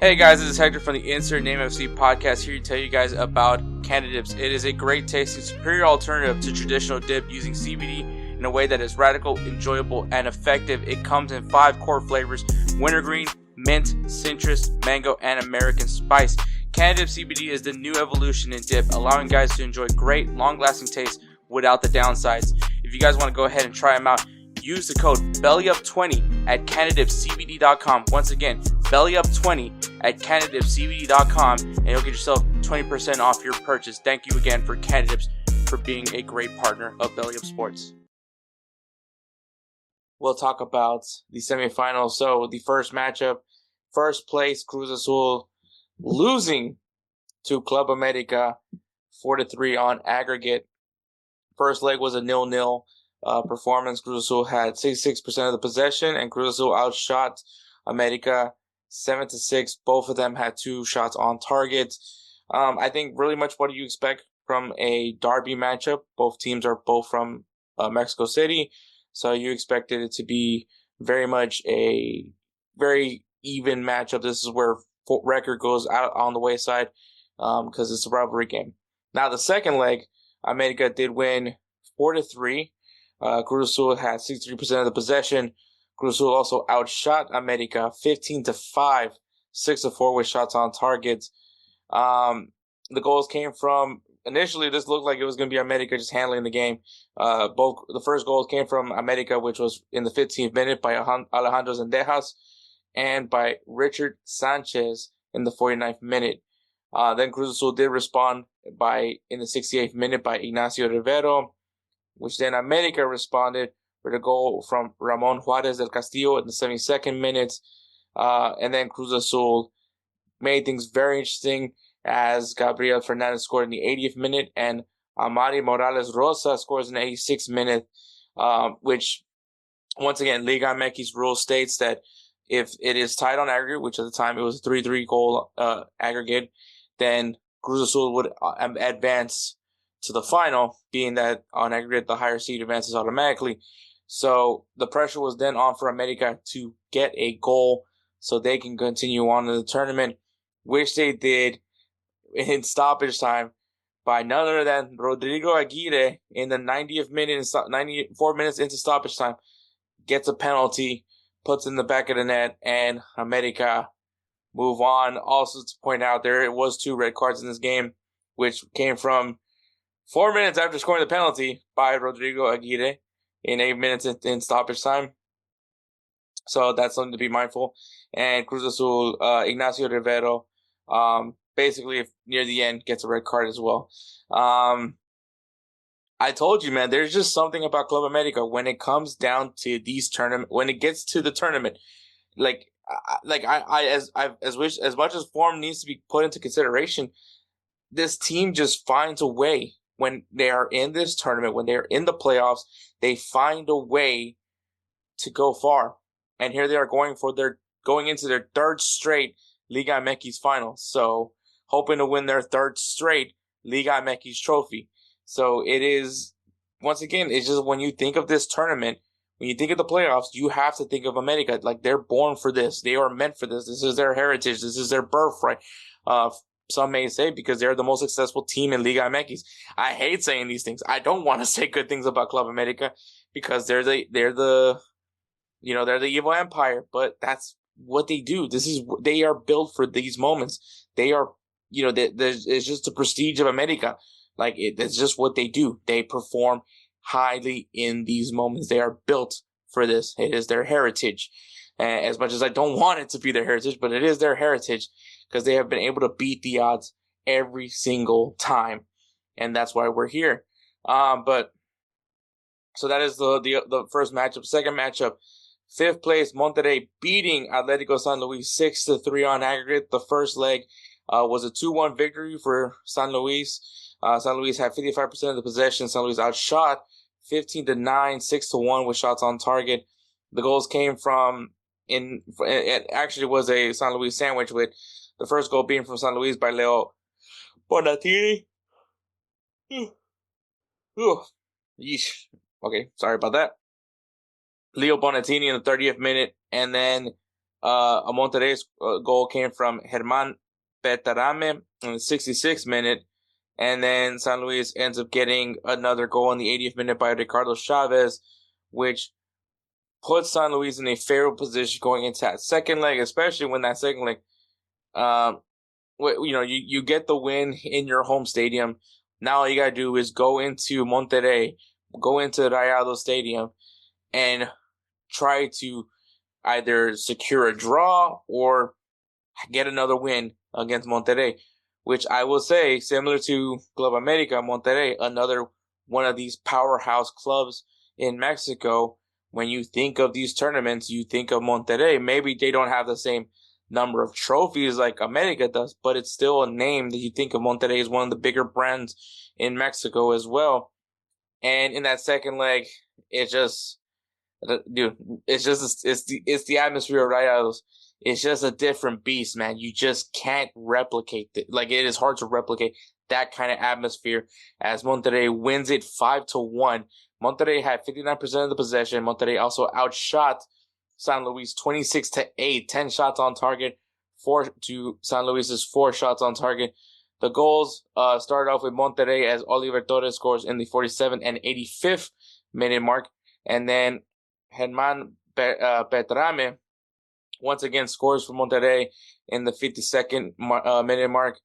Hey guys, this is Hector from the Insert Name FC podcast, here to tell you guys about Canada Dips. It is a great tasting, superior alternative to traditional dip using CBD in a way that is radical, enjoyable, and effective. It comes in 5 core flavors: wintergreen, mint, citrus, mango, and American spice. Canada Dip CBD is the new evolution in dip, allowing guys to enjoy great, long-lasting taste without the downsides. If you guys want to go ahead and try them out, use the code BellyUp20 at CanadaDipCBD.com. Once again, BellyUp20 at CanadaDipCBD.com, and you'll get yourself 20% off your purchase. Thank you again for Canada Dips for being a great partner of BellyUpSports. We'll talk about the semifinals. So the first matchup, first place Cruz Azul losing to Club America 4-3 on aggregate. First leg was a 0-0 performance. Cruz Azul had 66% of the possession, and Cruz Azul outshot America 7-6. Both of them had 2 shots on target. I think really much what do you expect from a derby matchup? Both teams are both from Mexico City, so you expected it to be very much a very even matchup. This is where record goes out on the wayside because it's a rivalry game. Now the second leg, America did win 4-3. Cruz Azul had 63% of the possession. Cruz Azul also outshot America 15-5, 6-4 with shots on target. The goals came from, initially this looked like it was going to be America just handling the game. Both the first goals came from America, which was in the 15th minute by Alejandro Zendejas and by Richard Sanchez in the 49th minute. Then Cruz Azul did respond in the 68th minute by Ignacio Rivero, which then America responded with a goal from Ramon Juarez del Castillo in the 72nd minute. And then Cruz Azul made things very interesting as Gabriel Fernandez scored in the 80th minute and Amari Morales Rosa scores in the 86th minute, which, once again, Liga MX rule states that if it is tied on aggregate, which at the time it was a 3-3 goal aggregate, then Cruz Azul would advance to the final, being that on aggregate the higher seed advances automatically. So the pressure was then on for America to get a goal so they can continue on in the tournament, which they did in stoppage time by none other than Rodrigo Aguirre in the 90th minute, 94 minutes into stoppage time, gets a penalty, puts in the back of the net, and America move on. Also to point out, there was 2 red cards in this game, which came from 4 minutes after scoring the penalty by Rodrigo Aguirre in 8 minutes in stoppage time. So that's something to be mindful. And Cruz Azul, Ignacio Rivero, basically near the end gets a red card as well. I told you, man, there's just something about Club America when it comes down to these tournament, when it gets to the tournament, as much as form needs to be put into consideration, this team just finds a way. When they are in this tournament, when they're in the playoffs, they find a way to go far. And here they are going into their 3rd straight Liga MX final. So hoping to win their 3rd straight Liga MX trophy. So it is, once again, it's just when you think of this tournament, when you think of the playoffs, you have to think of America. Like, they're born for this. They are meant for this. This is their heritage. This is their birthright. Some may say because they're the most successful team in Liga MX. I hate saying these things. I don't want to say good things about Club America because they're the evil empire, but that's what they do. They are built for these moments. They are, it's just the prestige of America. Like, it's just what they do. They perform highly in these moments. They are built for this. It is their heritage. As much as I don't want it to be their heritage, but it is their heritage because they have been able to beat the odds every single time. And that's why we're here. So that is the first matchup. Second matchup, 5th place Monterrey beating Atlético San Luis 6-3 on aggregate. The first leg was a 2-1 victory for San Luis. San Luis had 55% of the possession. San Luis outshot 15-9, 6-1 with shots on target. The goals came from it actually was a San Luis sandwich, with the first goal being from San Luis by Leo Bonatini. Yeesh. Okay, sorry about that. Leo Bonatini in the 30th minute, and then A Monterrey's goal came from Germán Petarame in the 66th minute. And then San Luis ends up getting another goal in the 80th minute by Ricardo Chavez, which puts San Luis in a favorable position going into that second leg, especially when that second leg, you get the win in your home stadium. Now all you gotta do is go into Monterrey, go into Rayado Stadium, and try to either secure a draw or get another win against Monterrey, which I will say, similar to Club America, Monterrey, another one of these powerhouse clubs in Mexico. When you think of these tournaments, you think of Monterrey. Maybe they don't have the same number of trophies like America does, but it's still a name that you think of Monterrey as one of the bigger brands in Mexico as well. And in that second leg, it just, dude, it's the atmosphere of Rayados. It's just a different beast, man. You just can't replicate it. Like, it is hard to replicate that kind of atmosphere as Monterrey wins it 5-1. Monterrey had 59% of the possession. Monterrey also outshot San Luis 26-8, 10 shots on target, 4 to San Luis's 4 shots on target. The goals started off with Monterrey as Oliver Torres scores in the 47th and 85th minute mark. And then Germán Petrame once again scores for Monterrey in the 52nd minute mark.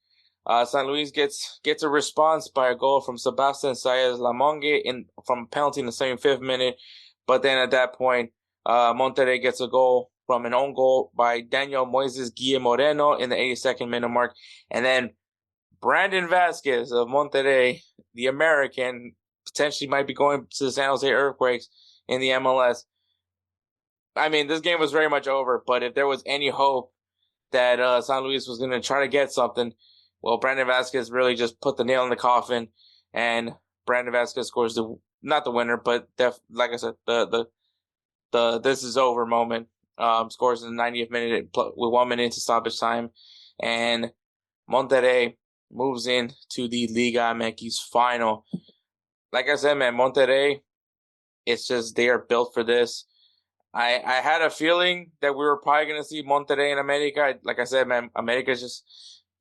San Luis gets a response by a goal from Sebastian Saez Lamongue from a penalty in the 75th minute. But then at that point, Monterrey gets a goal from an own goal by Daniel Moises Guille Moreno in the 82nd minute mark. And then Brandon Vasquez of Monterrey, the American, potentially might be going to the San Jose Earthquakes in the MLS. I mean, this game was very much over, but if there was any hope that San Luis was going to try to get something, well, Brandon Vasquez really just put the nail in the coffin, and Brandon Vasquez scores not the winner, but like I said, the this is over moment. Scores in the 90th minute with 1 minute into stoppage time, and Monterrey moves in to the Liga MX final. Like I said, man, Monterrey, it's just they are built for this. I had a feeling that we were probably going to see Monterrey and America. Like I said, man, America is just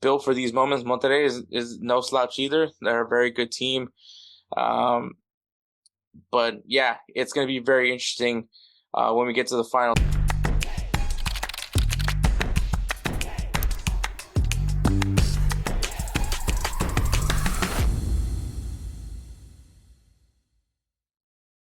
built for these moments. Monterrey is no slouch either. They're a very good team. But yeah, it's going to be very interesting when we get to the final.